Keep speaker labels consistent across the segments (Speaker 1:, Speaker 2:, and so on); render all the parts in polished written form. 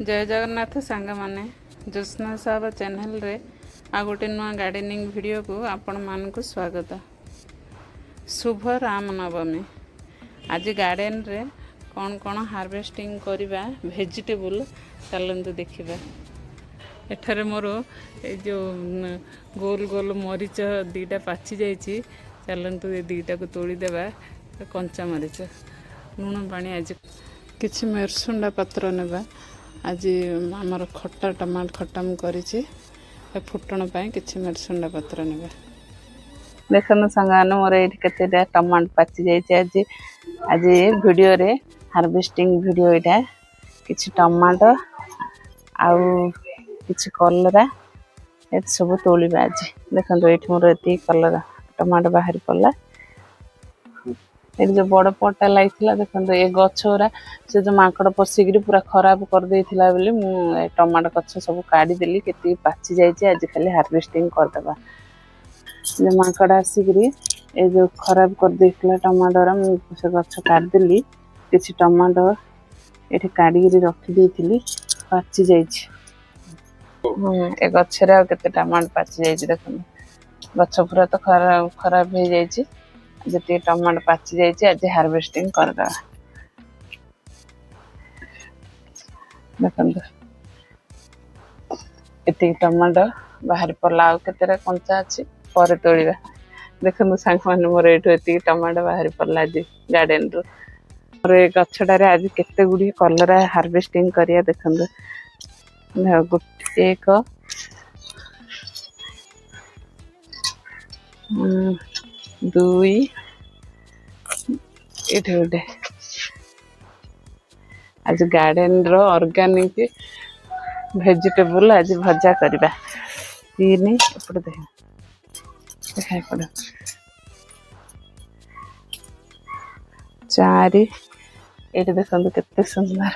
Speaker 1: जय जगन्नाथ सांग माने ज्योत्स्ना साहब चैनल रे आ गोटे नुआ गार्डनिंग वीडियो को आपण मान को स्वागत। शुभ रामनवमी। आज गार्डन रे कौन कौन हार्वेस्टिंग करिबा वेजिटेबल चलंतु देखिबा। एठारे मोर ए जो गोल गोल मरीच दीटा पाची जाइछि, चलंतु ए दीटा को तोड़ी देबा। कंचा मरीच लुण पानी आज किछि मेरसुंडा पत्र नेबा। आज आमर खट्टा टमाट खट्टा मु करिछि, फुटण पाई किछि मेरसुंडा पत्र नेबा। देखनु संगान मोर एठी केतेटा टमाट पाची जाइछि। आज वीडियो रे हार्वेस्टिंग वीडियो एटा। किछि टमाटो आउ किछि कलरा ए सब तोलिबा। आज देखंतु एठी मोर एती कलरा टमाटो बाहर पड़ला। जो बड़ पटा लागिला देखो ए गछरा से जो माकड़ पशिकी पूरा खराब कर देथिला बोली मु टमाटो गछ सब काढ़ी देली। केती पाची जाइछि, आज खाली हार्वेस्टिंग कर देबा। जे माकड़ आसिकरी ए जो खराब कर देथिला टमाटो रा मु से गछ काढ़ देली। किछि टमाटो एठी काढ़ी रि रखि देथिली, पाची जाइछि। ए गछरा केते टमाटो पाची जाइछि देखो। गछ पूरा तो खराब हो जाइछि। जति टमाटो पाची जाइछि, आज हार्वेस्टिंग कर दवा। देखंतु एति टमाटो बाहर पड़ला, आ केतेरा कंचा अछि पर तोड़िबा। देखंतु सांग माने मोर एठो एति टमाटो बाहर पड़ला आज गार्डन रो। मोर ए गछडारे आज केते गुडी कलरा हार्वेस्टिंग करिया। देखंतु एक दुई एठे गोटे। आज गार्डन रो ऑर्गेनिक वेजिटेबल आज भजा करबा। तीन एपड़ देखा पड़ चार एठी देखंतु केते सुंदर।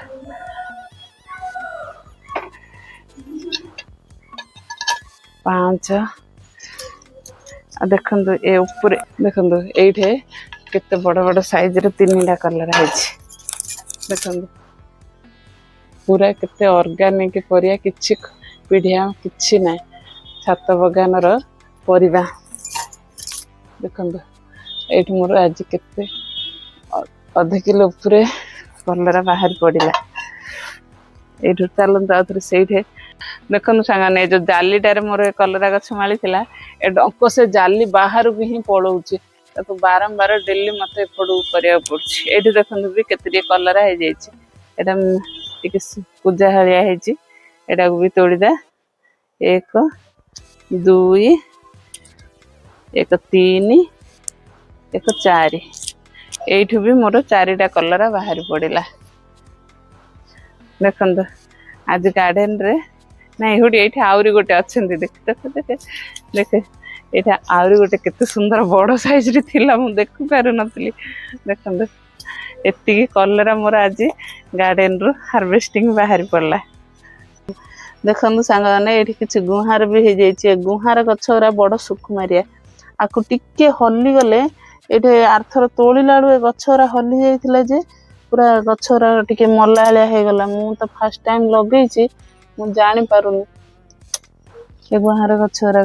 Speaker 1: पांच देखंतु ए ऊपर देखंतु एठे केते बड़ बड़ साइज रे तीनटा कलर आइछि। देखंतु पूरा केते ऑर्गेनिक परिया, किछि पीढ़िया किछि नै। छात बगान रो परिबा देखंतु एठी मोर आज केते आधा किलो ऊपर कलरा बाहर पड़िला। एठु चलंतु आथरे सेठे देखंतु सांगाने जो जालीटारे मोर कलरा गछ माली थिला, ए डंको से जाली बाहर भी ही पड़ौछि। ताको बारंबार डेली मते पड़ू करिया पड़छि। एठी देखंतु भी केतरी कलरा हे जाइछि। एटा टिके पूजा हरिया हेछि। एटा को भी तोड़ी दे। एक दुई एक तीन एक चार एठु भी मोर चारिटा कलरा बाहर पड़िला। देखंतु आज गार्डन रे नहीं हुडी एठी आउरी गोटे अछंती। देख एटा आउरी गोटे केते सुंदर बड़ साइज रे थिला, मु देखु पारु नथली। देखंतु एति कलरा मोर आज गार्डन रो हार्वेस्टिंग बाहर पड़ला। देखंतु सांगाने एठी किछि गुहार भी हे जाइछि। गुहार गछरा बड़ सुकुमारिया आकु टिके हल्ली गले एठे आरथर तोळिला ए गछरा हल्ली जाइथिला जे पूरा गछरा टिके मल्लालिया हे गला। मु तो फर्स्ट टाइम लगेछि, मु जानि पारुनी ए गुहार गछरा।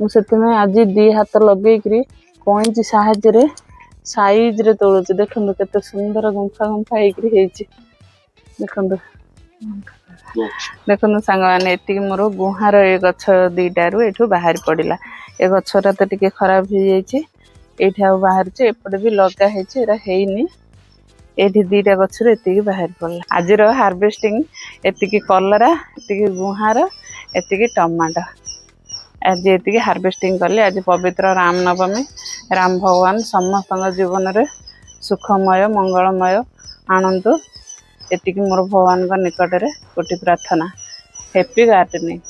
Speaker 1: मु सेते में आज दी हाथ लगे करी कोइंची साहाय्य रे साइज रे तोळुछि। देखंतु केते सुंदर गुंफा गुंफा हेकरी हेछि। देखंतु देखंतु सांगवाने एति मोर गुहार ए गछ दीटारु एठु बाहर पड़िला। ए गछरा त टिके खराब हो जाइछि। एठी आ बाहर छै, एपटे भी लगा हेछि, एरा हेइनी। एठी दीटा गछ रे एति बाहर पड़ला। आज रो हार्वेस्टिंग एति कलरा, एति गुहार, एति टमाटो आज एति हार्वेस्टिंग करले। आज पवित्र रामनवमी। राम भगवान समस्त जीवन रे सुखमय मंगलमय आनंद एति मोर भगवान का निकट रे कोटि प्रार्थना। Happy gardening.